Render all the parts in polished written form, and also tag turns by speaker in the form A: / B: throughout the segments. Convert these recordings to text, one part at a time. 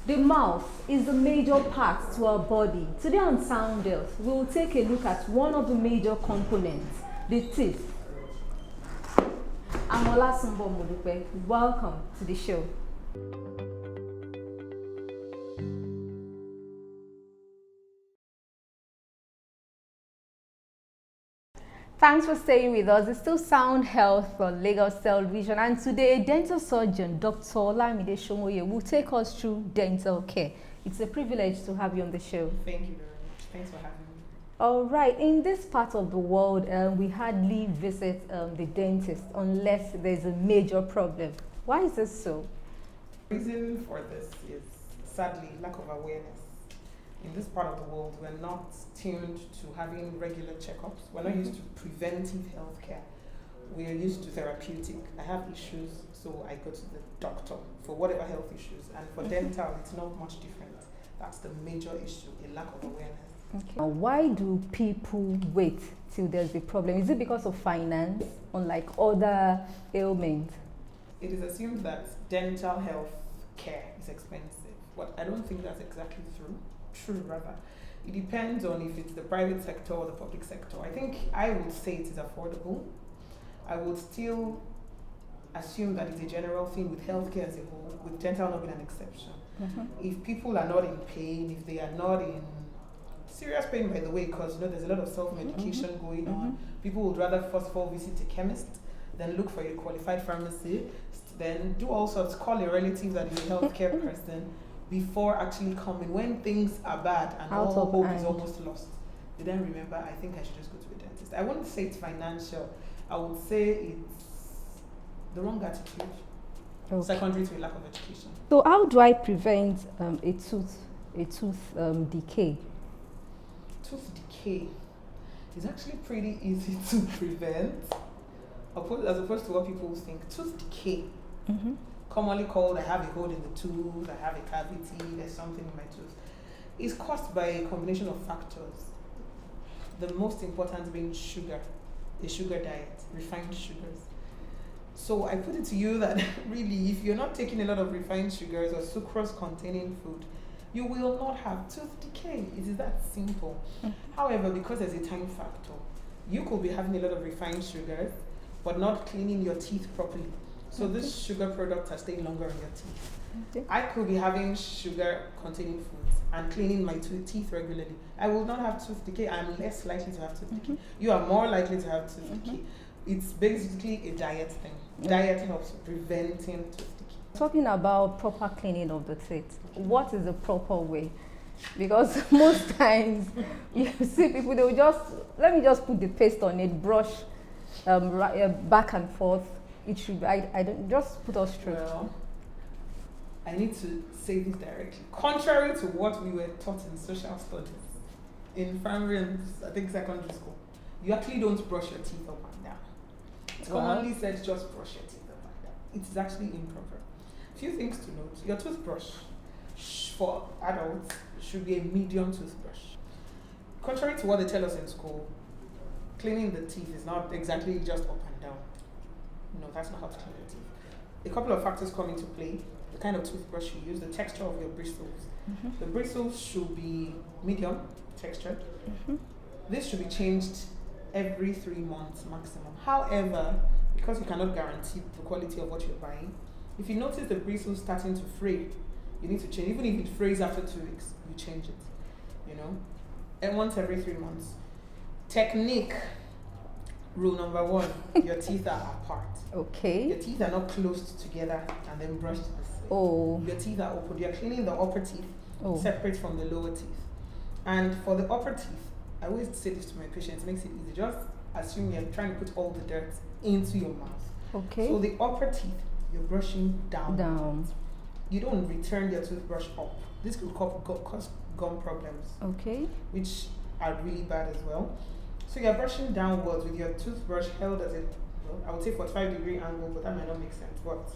A: The mouth is the major part to our body. Today on Sound Health, we will take a look at one of the major components, the teeth. I'm Olasumbo Modupe. Welcome to the show. Thanks for staying with us. It's still Sound Health on Lagos Television, and today a dental surgeon, Dr. Olamide Somoye, will take us through dental care. It's a privilege to have you on the show.
B: Thank you very much. Thanks for having me.
A: All right, in this part of the world, we hardly visit the dentist unless there's a major problem. Why is this so?
B: The reason for this is sadly lack of awareness. In this part of the world, we're not tuned to having regular checkups. We're not used to preventive healthcare. We are used to therapeutic. I have issues, so I go to the doctor for whatever health issues. And for dental, it's not much different. That's the major issue, a lack of awareness.
A: Okay. Why do people wait till there's a problem? Is it because of finance, unlike other ailments?
B: It is assumed that dental health care is expensive, but I don't think that's exactly true. Rather. It depends on if it's the private sector or the public sector. I would say it is affordable. I would still assume that it's a general thing with healthcare as a whole, with dental not being an exception. If people are not in pain, if they are not in serious pain, by the way, because there's a lot of self-medication going on, people would rather first of all visit a chemist, then look for a qualified pharmacist, then do all sorts, call a relative that is a healthcare person, before actually coming when things are bad and all hope is almost lost. They then remember, I think I should just go to a dentist. I wouldn't say it's financial. I would say it's the wrong attitude, secondary to a lack of education.
A: So how do I prevent a tooth decay?
B: Tooth decay is actually pretty easy to prevent, as opposed to what people think. Tooth decay, commonly called I have a hole in the tooth, I have a cavity, there's something in my tooth, is caused by a combination of factors. The most important being sugar, a sugar diet, refined sugars. So I put it to you that really, if you're not taking a lot of refined sugars or sucrose containing food, you will not have tooth decay. It is that simple. However, because there's a time factor, you could be having a lot of refined sugars, but not cleaning your teeth properly. So this sugar product has stayed longer on your teeth. I could be having sugar-containing foods and cleaning my teeth regularly. I will not have tooth decay. I'm less likely to have tooth decay. You are more likely to have tooth decay. It's basically a diet thing. Diet helps preventing tooth decay.
A: Talking about proper cleaning of the teeth, what is the proper way? Because most times you see people, they will just, let me just put the paste on it, brush back and forth. It should be, I don't, just put us through.
B: Well, I need to say this directly. Contrary to what we were taught in social studies, in primary and I think secondary school, you actually don't brush your teeth up and down. It's commonly said just brush your teeth up and down. It is actually improper. Few things to note. Your toothbrush for adults should be a medium toothbrush. Contrary to what they tell us in school, cleaning the teeth is not exactly just up and down. No, that's not how to clean your teeth. A couple of factors come into play. The kind of toothbrush you use, the texture of your bristles. The bristles should be medium textured. This should be changed every 3 months maximum. However, because you cannot guarantee the quality of what you're buying, if you notice the bristles starting to fray, you need to change. Even if it frays after 2 weeks, you change it. And once every 3 months. Technique. Rule number 1, your teeth are apart.
A: Okay.
B: Your teeth are not closed together and then brushed this way. Your teeth are open. You're cleaning the upper teeth separate from the lower teeth. And for the upper teeth, I always say this to my patients, it makes it easy. Just assume you're trying to put all the dirt into your mouth.
A: Okay.
B: So the upper teeth, you're brushing down. You don't return your toothbrush up. This could cause gum problems.
A: Okay.
B: Which are really bad as well. So you're brushing downwards with your toothbrush held as I would say 45-degree angle, but that might not make sense. But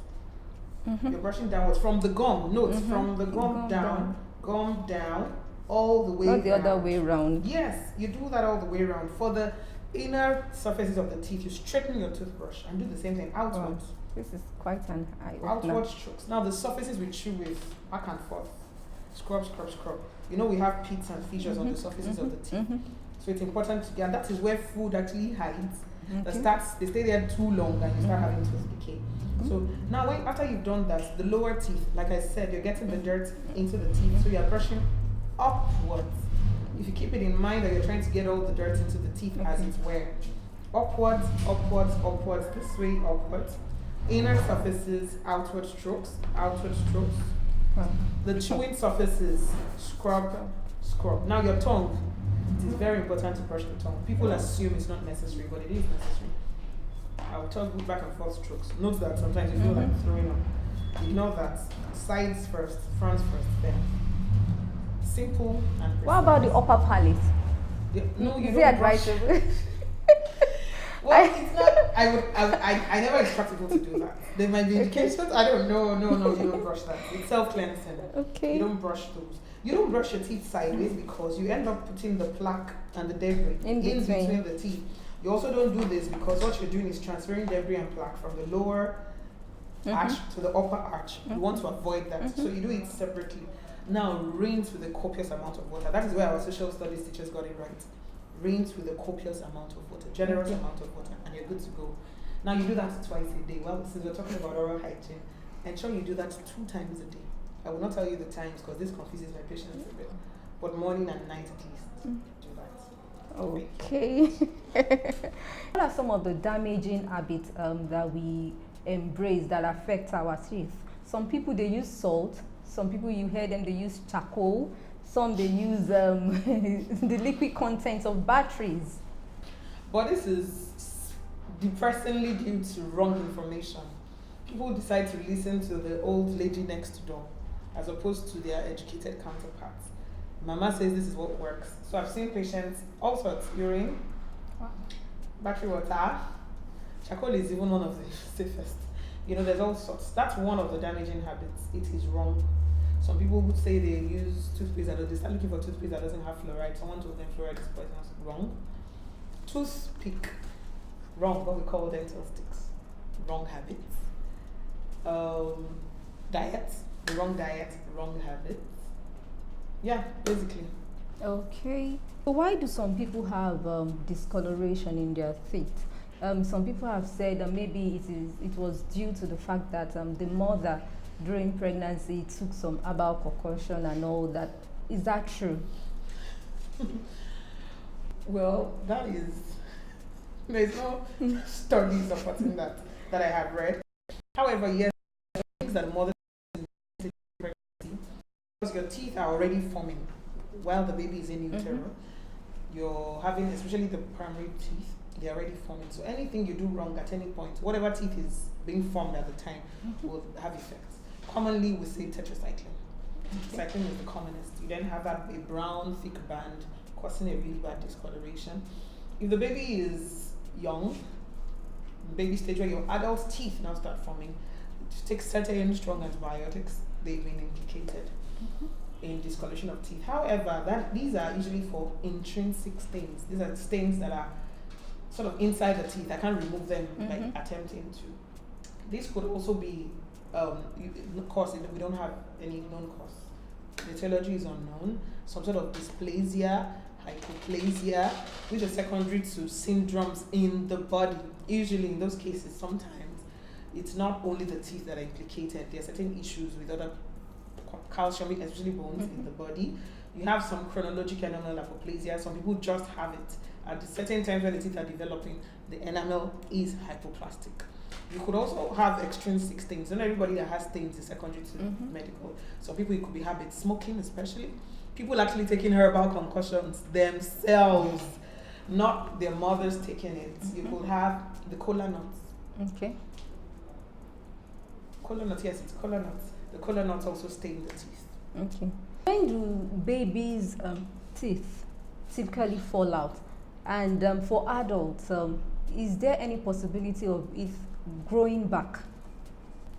B: you're brushing downwards from the gum. Note, from the gum down, all the way
A: not the other way around.
B: Yes, you do that all the way around. For the inner surfaces of the teeth, you straighten your toothbrush and do the same thing outwards.
A: This is quite an eye-opener.
B: Outward strokes. Now the surfaces we chew with back and forth. Scrub, scrub, scrub. You know we have pits and fissures on the surfaces of the teeth. So it's important to get, and that is where food actually hides. They stay there too long and you start having tooth decay. So now after you've done that, the lower teeth, like I said, you're getting the dirt into the teeth, so you're brushing upwards. If you keep it in mind that you're trying to get all the dirt into the teeth as it's wear. Upwards, upwards, upwards, this way, upwards. Inner surfaces, outward strokes, outward strokes. The chewing surfaces, scrub, scrub. Now your tongue, it is very important to brush the tongue. People assume it's not necessary, but it is necessary. I will tell you back and forth strokes. Note that sometimes you feel like throwing up. Ignore that. Sides first, fronts first, then. Simple and precise.
A: What about the upper palate?
B: No, you
A: is
B: don't
A: it advisable?
B: Well, it's not. I never instruct people to do that. There might be indications. I don't know. No, you don't brush that. It's self-cleansing.
A: Okay.
B: You don't brush those. You don't brush your teeth sideways because you end up putting the plaque and the debris in between the teeth. You also don't do this because what you're doing is transferring debris and plaque from the lower arch to the upper arch. You want to avoid that, so you do it separately. Now, rinse with a copious amount of water. That is where our social studies teachers got it right. Rinse with a copious amount of water, generous amount of water, and you're good to go. Now, you do that twice a day. Well, since we're talking about oral hygiene, ensure you do that 2 times a day. I will not tell you the times because this confuses my patients a bit. But morning and night at least, do that.
A: Okay. What are some of the damaging habits that we embrace that affect our teeth? Some people, they use salt. Some people, you hear them, they use charcoal. Some, they use the liquid contents of batteries.
B: But this is depressingly due to wrong information. People decide to listen to the old lady next door as opposed to their educated counterparts. Mama says this is what works. So I've seen patients, all sorts, urine, battery water, charcoal is even one of the safest. You know, there's all sorts. That's one of the damaging habits. It is wrong. Some people would say they use toothpaste they start looking for toothpaste that doesn't have fluoride. Someone told them fluoride is poisonous. Wrong. Toothpick. Wrong. What we call dental sticks. Wrong habits. Diet. Wrong diet. Wrong habits. Yeah, basically.
A: Okay. So why do some people have discoloration in their teeth? Some people have said that maybe it was due to the fact that the mother during pregnancy took some herbal concoction and all that. Is that true?
B: Well, there's no study supporting that I have read. However, yes, things that mother because your teeth are already forming while the baby is in utero. You're having, especially the primary teeth, they're already forming. So anything you do wrong at any point, whatever teeth is being formed at the time, will have effects. Commonly, we say tetracycline. Cycling is the commonest. You then have a brown, thick band causing a really bad discoloration. If the baby is young, baby stage where your adult teeth now start forming, it takes certain strong antibiotics, they've been implicated in discoloration of teeth. However, these are usually for intrinsic stains. These are stains that are sort of inside the teeth. I can't remove them by attempting to. This could also be cause. We don't have any known cause. The etiology is unknown. Some sort of dysplasia, hypoplasia, which are secondary to syndromes in the body. Usually in those cases, sometimes it's not only the teeth that are implicated. There are certain issues with other calcium, especially bones in the body. You have some chronologic enamel hypoplasia. Some people just have it. At certain times when the teeth are developing, the enamel is hypoplastic. You could also have extrinsic stains. Not everybody that has stains is secondary to medical. Some people, it could be habit, smoking especially. People actually taking herbal concussions themselves, not their mothers taking it. You could have the cola nuts.
A: Okay.
B: Cola nuts, yes, it's cola nuts. The cola nuts also stain the teeth.
A: Okay. When do babies' teeth typically fall out? And for adults, is there any possibility of it growing back?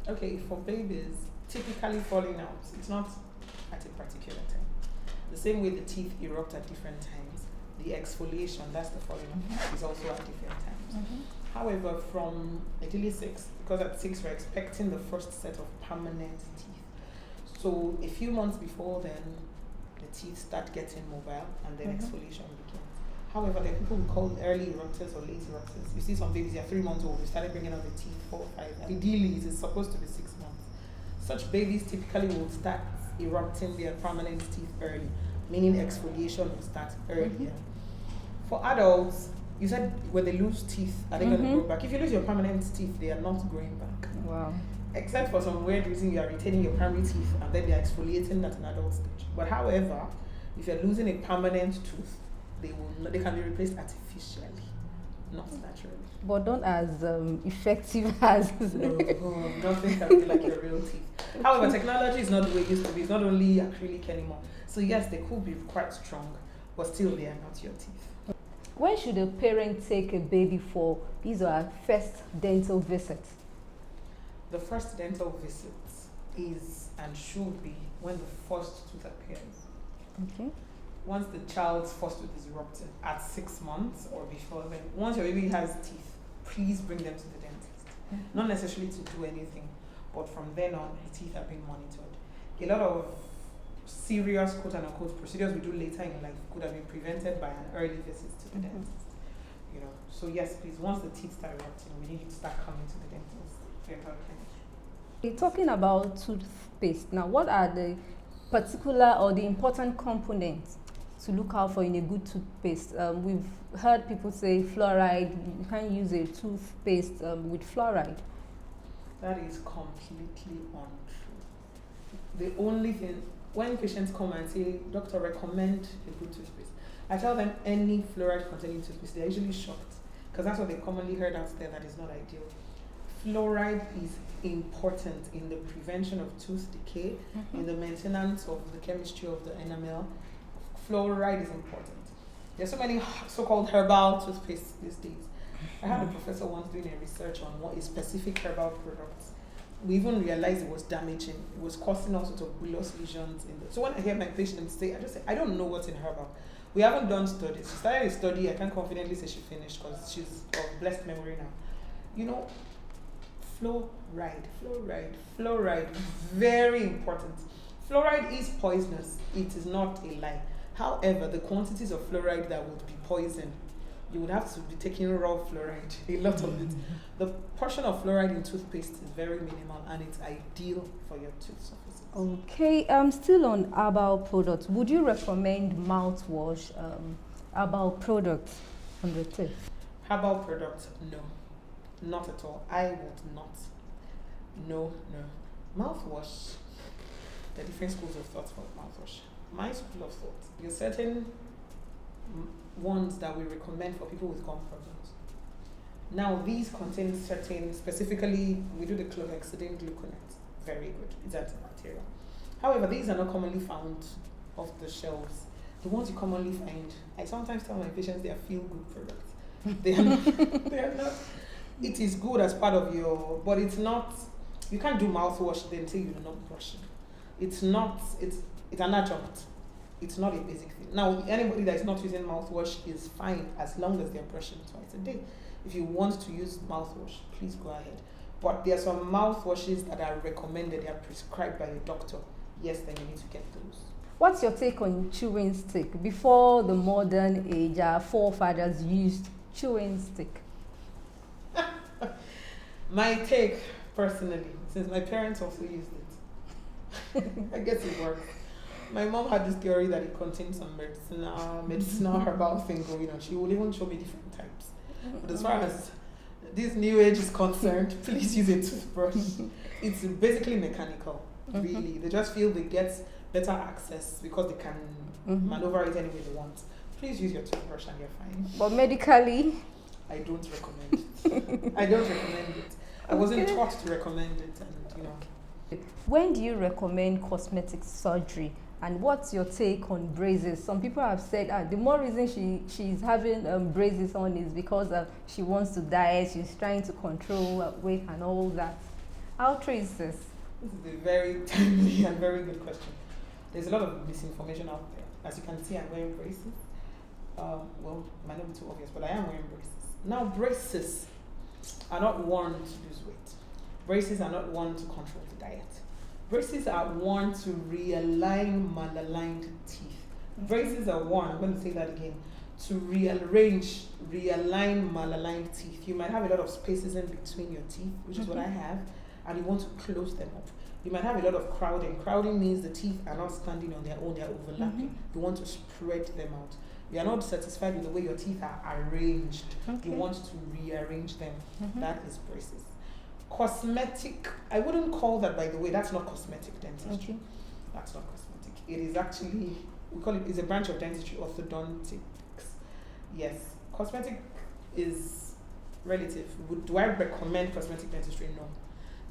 B: Okay, for babies, typically falling out, it's not at a particular time. The same way the teeth erupt at different times, the exfoliation, that's the falling out, is also at different times. However, from ideally 6, because at 6 we're expecting the first set of permanent teeth. So a few months before then, the teeth start getting mobile and then exfoliation begins. However, there are people we call early erupters or late erupters. You see some babies, they are 3 months old, they started bringing out the teeth 4 or 5. Ideally, it is supposed to be 6 months. Such babies typically will start erupting their permanent teeth early, meaning exfoliation will start earlier. For adults, you said when they lose teeth, are they going to grow back? If you lose your permanent teeth, they are not growing back.
A: Wow.
B: Except for some weird reason, you are retaining your primary teeth and then they are exfoliating at an adult stage. But however, if you're losing a permanent tooth, they can be replaced artificially, not naturally.
A: But not as effective as
B: No, nothing can be like your real teeth. However, technology is not the way it used to be. It's not only acrylic anymore. So yes, they could be quite strong, but still they are not your teeth.
A: When should a parent take a baby for his or her first dental visit?
B: The first dental visit is and should be when the first tooth appears.
A: Okay.
B: Once the child's first tooth is erupted at 6 months or before then, once your baby has teeth, please bring them to the dentist. Not necessarily to do anything, but from then on, the teeth are being monitored. A lot of serious quote unquote procedures we do later in life could have been prevented by an early visit to the dentist. You know, so yes, please, once the teeth start erupting, we need to start coming to the dental clinic.
A: Talking about toothpaste, now what are the particular or the important components to look out for in a good toothpaste? We've heard people say fluoride, you can't use a toothpaste with fluoride.
B: That is completely untrue. The only thing, when patients come and say, doctor, recommend a good toothpaste, I tell them any fluoride containing toothpaste. They're usually shocked because that's what they commonly heard out there that is not ideal. Fluoride is important in the prevention of tooth decay, in the maintenance of the chemistry of the enamel. Fluoride is important. There's so many so-called herbal toothpaste these days. I had a professor once doing a research on what is specific herbal products. We even realized it was damaging. It was causing all sorts of bullous lesions. So when I hear my patients say, I just say, I don't know what's in herbal. We haven't done studies. She started a study. I can't confidently say she finished because she's of blessed memory now. You know, fluoride, very important. Fluoride is poisonous. It is not a lie. However, the quantities of fluoride that would be poison, you would have to be taking raw fluoride, a lot of it. The portion of fluoride in toothpaste is very minimal and it's ideal for your tooth surfaces.
A: Okay, still on herbal products, would you recommend mouthwash, herbal products on the teeth?
B: Herbal products, no. Not at all. I would not. No. Mouthwash. There are different schools of thought for mouthwash. My school of thought, there are certain ones that we recommend for people with gum problems. Now, these contain certain, specifically, we do the chlorhexidine gluconate. Very good. It's antibacterial. However, these are not commonly found off the shelves. The ones you commonly find, I sometimes tell my patients they are feel-good products. They are not. It is good as part of your, but it's not, you can't do mouthwash then say you're not brushing. It's an adjunct. It's not a basic thing. Now, anybody that is not using mouthwash is fine as long as they're brushing twice a day. If you want to use mouthwash, please go ahead. But there are some mouthwashes that are recommended, they are prescribed by a doctor. Yes, then you need to get those.
A: What's your take on chewing stick? Before the modern age, our forefathers used chewing stick.
B: My take, personally, since my parents also used it, I guess it works. My mom had this theory that it contained some medicinal herbal thing going on. She would even show me different types. But as far as this new age is concerned, please use a toothbrush. It's basically mechanical, really. They just feel they get better access because they can maneuver it any way they want. Please use your toothbrush and you're fine.
A: But medically?
B: I don't recommend it. I don't recommend it. I wasn't taught to recommend it, and you know.
A: When do you recommend cosmetic surgery? And what's your take on braces? Some people have said the more reason she's having braces on is because she wants to diet, she's trying to control weight and all that. How true is this?
B: This is a very timely and very good question. There's a lot of misinformation out there. As you can see, I'm wearing braces. Well, it might not be too obvious, but I am wearing braces. Now, braces are not worn to lose weight. Braces are not worn to control the diet. Braces are worn to realign malaligned teeth. Braces are worn, I'm going to say that again, to realign malaligned teeth. You might have a lot of spaces in between your teeth, which is what I have, and you want to close them up. You might have a lot of crowding. Crowding means the teeth are not standing on their own, they're overlapping. You want to spread them out. You are not satisfied with the way your teeth are arranged. You want to rearrange them. That is braces. Cosmetic, I wouldn't call that, by the way, that's not cosmetic dentistry. That's not cosmetic. It is actually, we call it, it's a branch of dentistry, orthodontics. Yes, cosmetic is relative. Do I recommend cosmetic dentistry? No.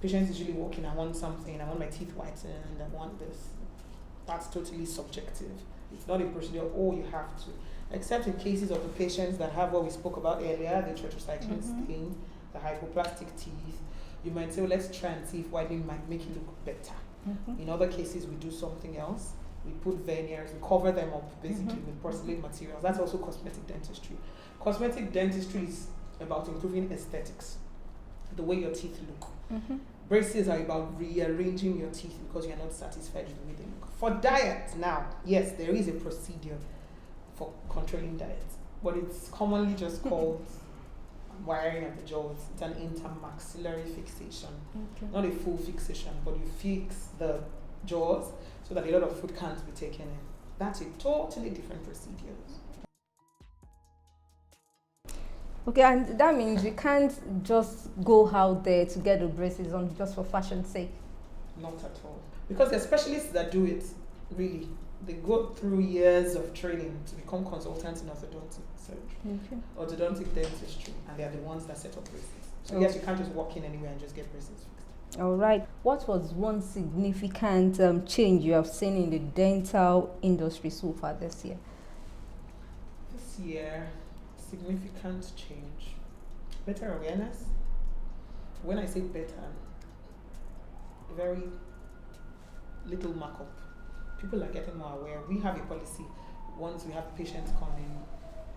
B: Patients usually walk in, I want something, I want my teeth whitened, I want this. That's totally subjective. It's not a procedure, oh, you have to. Except in cases of the patients that have what we spoke about earlier, the tetracycline stain, the hypoplastic teeth. You might say, well, let's try and see if whitening might make it look better. In other cases, we do something else. We put veneers, we cover them up basically with porcelain materials. That's also cosmetic dentistry. Cosmetic dentistry is about improving aesthetics, the way your teeth look. Braces are about rearranging your teeth because you're not satisfied with the way they look. For diet now, yes, there is a procedure for controlling diet, but it's commonly just called wiring of the jaws. It's an intermaxillary fixation, not a full fixation, but you fix the jaws so that a lot of food can't be taken in. That's a totally different procedure.
A: Okay, and that means you can't just go out there to get the braces on just for fashion's sake.
B: Not at all. Because the specialists that do it, really, they go through years of training to become consultants in orthodontic surgery, orthodontic dentistry, and they are the ones that set up braces. So yes, you can't just walk in anywhere and just get braces fixed.
A: All right. What was one significant change you have seen in the dental industry so far this year?
B: This year, significant change. Better awareness. When I say better, very little markup. People are getting more aware. We have a policy. Once we have patients coming,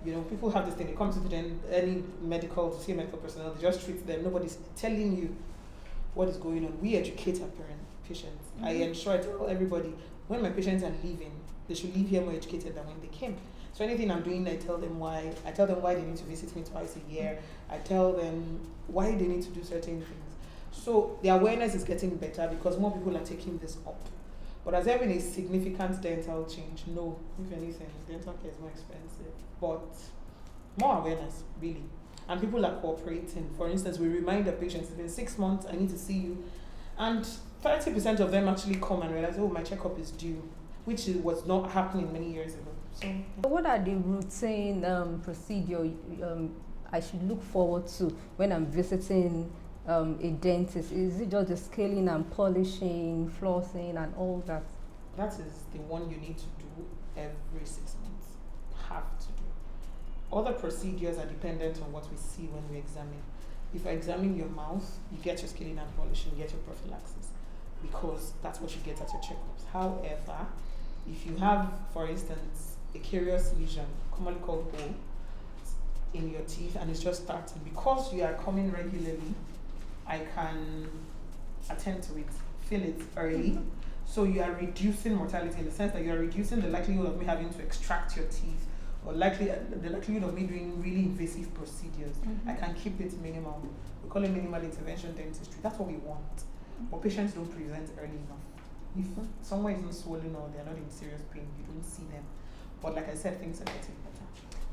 B: you know, people have this thing. They come to any medical, to see a medical personnel, they just treat them. Nobody's telling you what is going on. We educate our patients. I ensure, I tell everybody, when my patients are leaving, they should leave here more educated than when they came. So anything I'm doing, I tell them why. I tell them why they need to visit me twice a year. I tell them why they need to do certain things. So the awareness is getting better because more people are taking this up. But has there been a significant dental change? No. If anything, dental care is more expensive. But more awareness, really. And people are cooperating. For instance, we remind the patients, it's been 6 months, I need to see you. And 30% of them actually come and realize, oh, my checkup is due, which was not happening many years ago. So,
A: what are the routine procedure I should look forward to when I'm visiting a dentist? Is it just the scaling and polishing, flossing, and all that?
B: That is the one you need to do every 6 months. Have to do. Other procedures are dependent on what we see when we examine. If I examine your mouth, you get your scaling and polishing, you get your prophylaxis, because that's what you get at your checkups. However, if you have, for instance, a curious lesion, commonly called hole, in your teeth, and it's just starting, because you are coming regularly, I can attend to it, fill it early. So you are reducing mortality in the sense that you are reducing the likelihood of me having to extract your teeth, or the likelihood of me doing really invasive procedures. I can keep it minimal. We call it minimal intervention dentistry. That's what we want. But patients don't present early enough. If someone isn't swollen or they're not in serious pain, you don't see them. But like I said, things are getting better.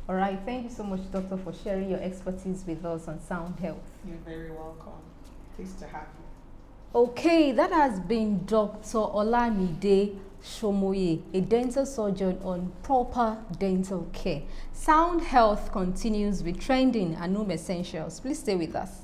A: All right. Thank you so much, Doctor, for sharing your expertise with us on sound health.
B: You're very welcome. Pleased to have you.
A: Okay, that has been Dr. Olamide Somoye, a dental surgeon on proper dental care. Sound Health continues with trending and home essentials. Please stay with us.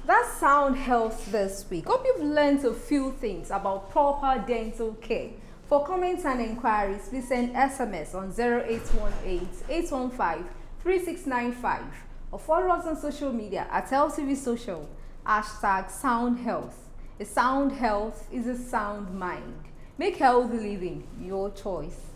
A: That's Sound Health this week. Hope you've learned a few things about proper dental care. For comments and inquiries, please send SMS on 0818-815-3695 or follow us on social media at LTV Social, #Sound Health. A sound health is a sound mind. Make healthy living your choice.